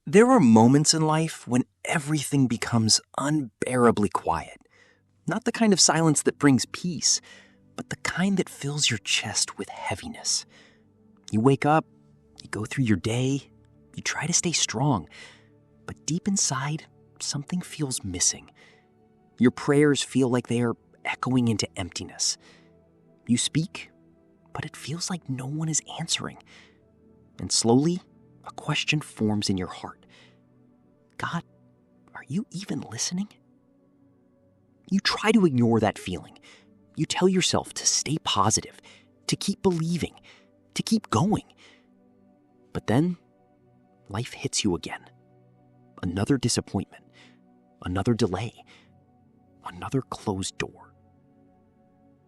There are moments in life when everything becomes unbearably quiet. Not the kind of silence that brings peace, but the kind that fills your chest with heaviness. You wake up, you go through your day, you try to stay strong, but deep inside, something feels missing. Your prayers feel like they are echoing into emptiness. You speak, but it feels like no one is answering. And slowly, a question forms in your heart. God, are you even listening? You try to ignore that feeling. You tell yourself to stay positive, to keep believing, to keep going. But then, life hits you again. Another disappointment, another delay, another closed door.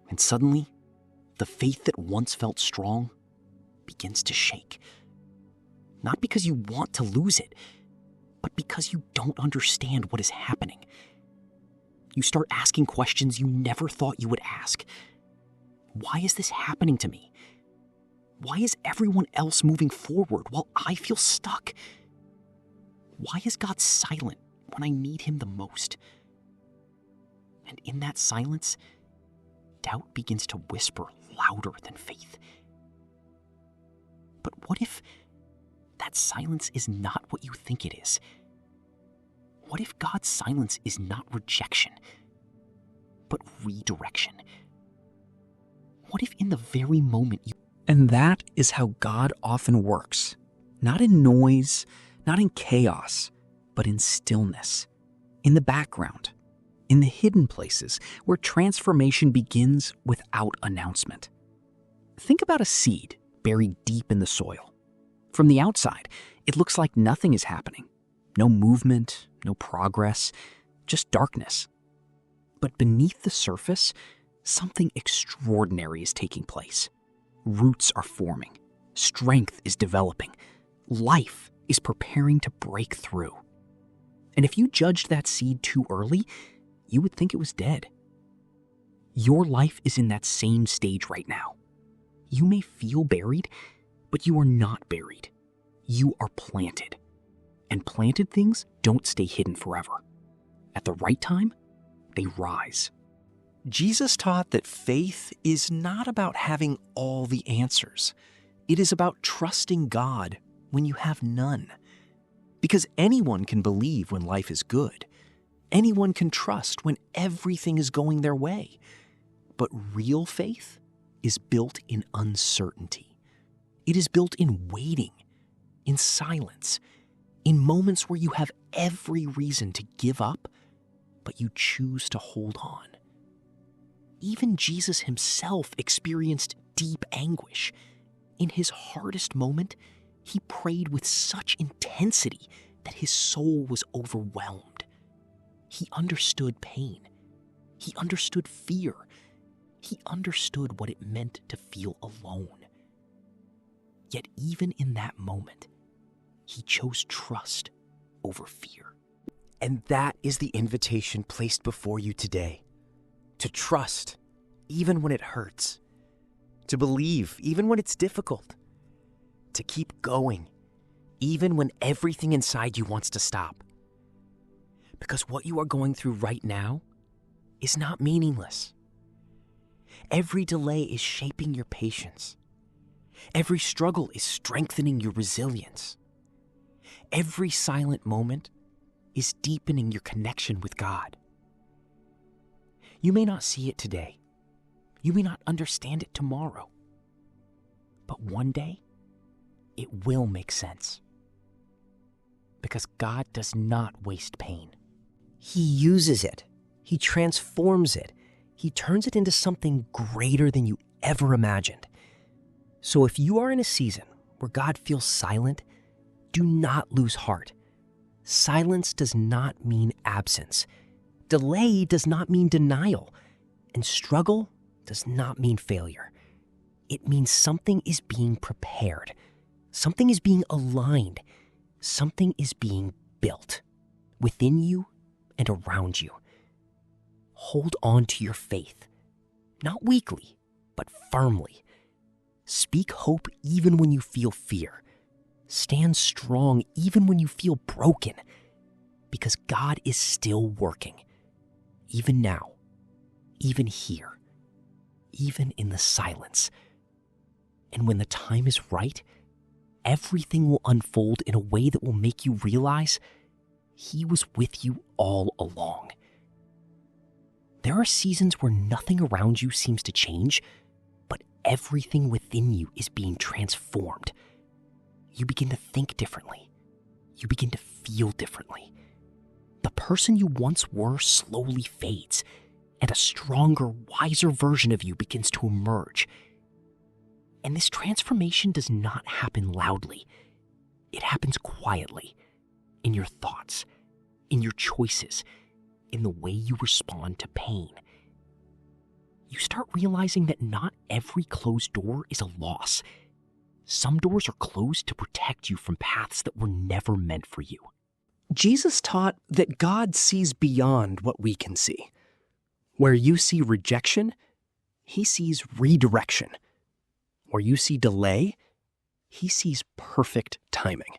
And suddenly, the faith that once felt strong begins to shake. Not because you want to lose it, but because you don't understand what is happening. You start asking questions you never thought you would ask. Why is this happening to me? Why is everyone else moving forward while I feel stuck? Why is God silent when I need him the most? And in that silence, doubt begins to whisper louder than faith. But what if that silence is not what you think it is? What if God's silence is not rejection, but redirection? What if in the very moment you... And that is how God often works. Not in noise, not in chaos, but in stillness, in the background, in the hidden places where transformation begins without announcement. Think about a seed buried deep in the soil. From the outside, it looks like nothing is happening. No movement, no progress, just darkness. But beneath the surface, something extraordinary is taking place. Roots are forming. Strength is developing. Life is preparing to break through. And if you judged that seed too early, you would think it was dead. Your life is in that same stage right now. You may feel buried, but you are not buried. You are planted. And planted things don't stay hidden forever. At the right time, they rise. Jesus taught that faith is not about having all the answers. It is about trusting God when you have none. Because anyone can believe when life is good. Anyone can trust when everything is going their way. But real faith is built in uncertainty. It is built in waiting, in silence, in moments where you have every reason to give up, but you choose to hold on. Even Jesus himself experienced deep anguish. In his hardest moment, he prayed with such intensity that his soul was overwhelmed. He understood pain. He understood fear. He understood what it meant to feel alone. Yet even in that moment, he chose trust over fear. And that is the invitation placed before you today. To trust, even when it hurts. To believe, even when it's difficult. To keep going, even when everything inside you wants to stop. Because what you are going through right now is not meaningless. Every delay is shaping your patience. Every struggle is strengthening your resilience. Every silent moment is deepening your connection with God. You may not see it today. You may not understand it tomorrow. But one day, it will make sense. Because God does not waste pain. He uses it. He transforms it. He turns it into something greater than you ever imagined. So if you are in a season where God feels silent, do not lose heart. Silence does not mean absence. Delay does not mean denial. And struggle does not mean failure. It means something is being prepared. Something is being aligned. Something is being built within you and around you. Hold on to your faith, not weakly, but firmly. Speak hope even when you feel fear. Stand strong even when you feel broken, because God is still working, even now, even here, even in the silence. And when the time is right, everything will unfold in a way that will make you realize He was with you all along. There are seasons where nothing around you seems to change, but everything within you is being transformed. You begin to think differently. You begin to feel differently. The person you once were slowly fades, and a stronger, wiser version of you begins to emerge. And this transformation does not happen loudly. It happens quietly, in your thoughts, in your choices, in the way you respond to pain. You start realizing that not every closed door is a loss. Some doors are closed to protect you from paths that were never meant for you. Jesus taught that God sees beyond what we can see. Where you see rejection, He sees redirection. Where you see delay, He sees perfect timing.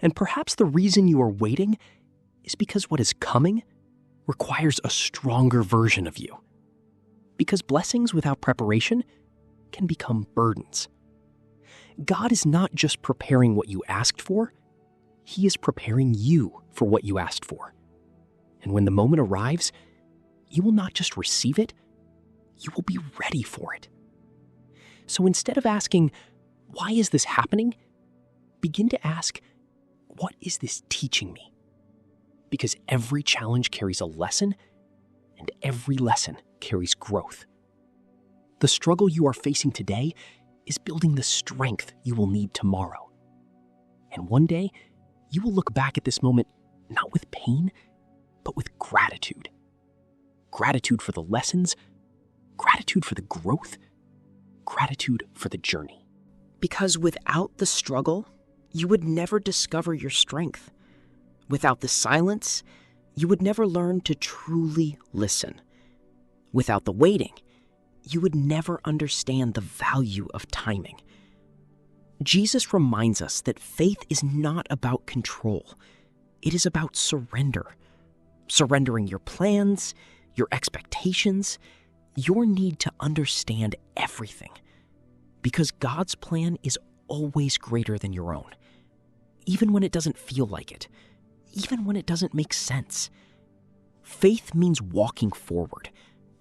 And perhaps the reason you are waiting is because what is coming requires a stronger version of you. Because blessings without preparation can become burdens. God is not just preparing what you asked for, He is preparing you for what you asked for. And when the moment arrives, you will not just receive it, you will be ready for it. So instead of asking, why is this happening? Begin to ask, what is this teaching me? Because every challenge carries a lesson, and every lesson carries growth. The struggle you are facing today is building the strength you will need tomorrow. And one day, you will look back at this moment not with pain, but with gratitude. Gratitude for the lessons, gratitude for the growth, gratitude for the journey. Because without the struggle, you would never discover your strength. Without the silence, you would never learn to truly listen. Without the waiting, you would never understand the value of timing. Jesus reminds us that faith is not about control. It is about surrender. Surrendering your plans, your expectations, your need to understand everything. Because God's plan is always greater than your own. Even when it doesn't feel like it. Even when it doesn't make sense. Faith means walking forward,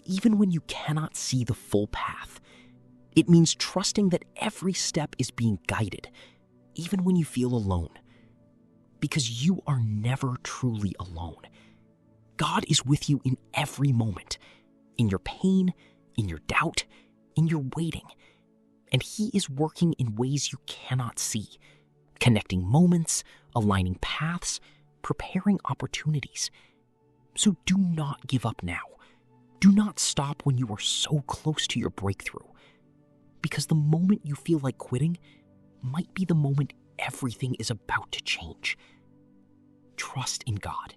even when you cannot see the full path. It means trusting that every step is being guided, even when you feel alone. Because you are never truly alone. God is with you in every moment, in your pain, in your doubt, in your waiting. And He is working in ways you cannot see, connecting moments, aligning paths, preparing opportunities. So do not give up now. Do not stop when you are so close to your breakthrough. Because the moment you feel like quitting might be the moment everything is about to change. Trust in God.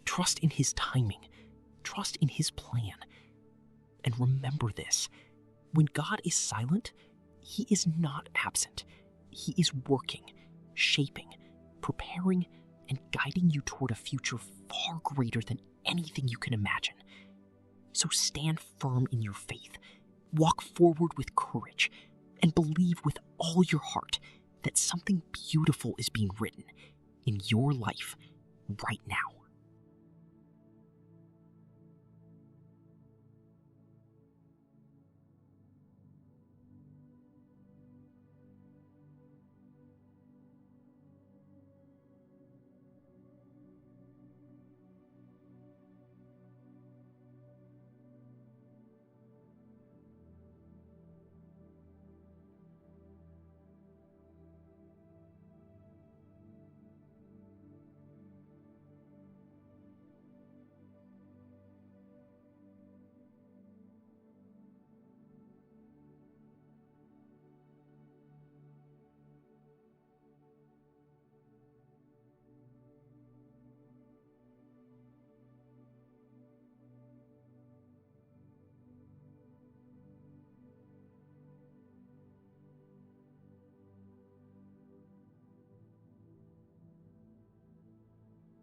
Trust in His timing. Trust in His plan. And remember this, when God is silent, He is not absent. He is working, shaping, preparing, and guiding you toward a future far greater than anything you can imagine. So stand firm in your faith, walk forward with courage, and believe with all your heart that something beautiful is being written in your life right now.